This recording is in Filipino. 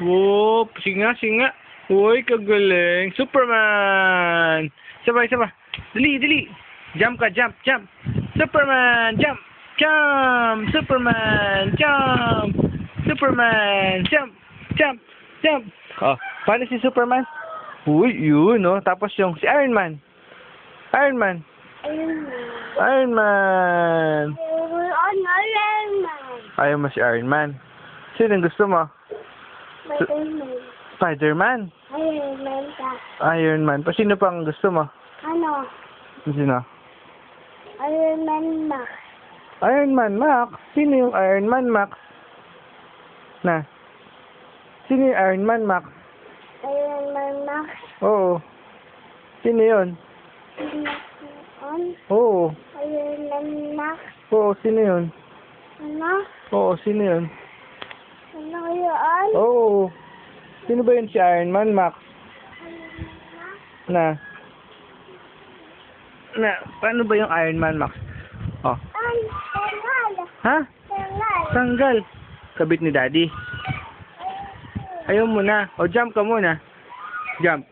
Whoop. Sige nga, sige nga. Uy, kagaling. Superman. Sabay, sabay. Dali, dali. Jump ka, jump, jump. Superman, jump. Jump. Superman, jump. Superman, jump. Jump, jump. Oh, paano si Superman? Uy, yun, no? Tapos yung si Iron Man. Iron Man. Iron Man. Ayaw mo si Iron Man. Sino ang gusto mo? Spider-Man. Iron Man. Pa sino pa ang gusto mo? Ano? Sino? Iron Man Max. Iron Man Max? Sino yung Iron Man Max? Na? Sino yung Iron Man Max? Iron Man Max. Oo. Sino yun? Oo. Iron Man Max. Oo, sino yun? Ano? Oo, sino yun? Ano yun? Oo. Sino ba yun si Iron Man Max? Na? Paano ba yung Iron Man Max? Oh. Tanggal. Ha? Tanggal. Tanggal. Kabit ni Daddy. Ayaw mo na. O, jump ka muna. Jump.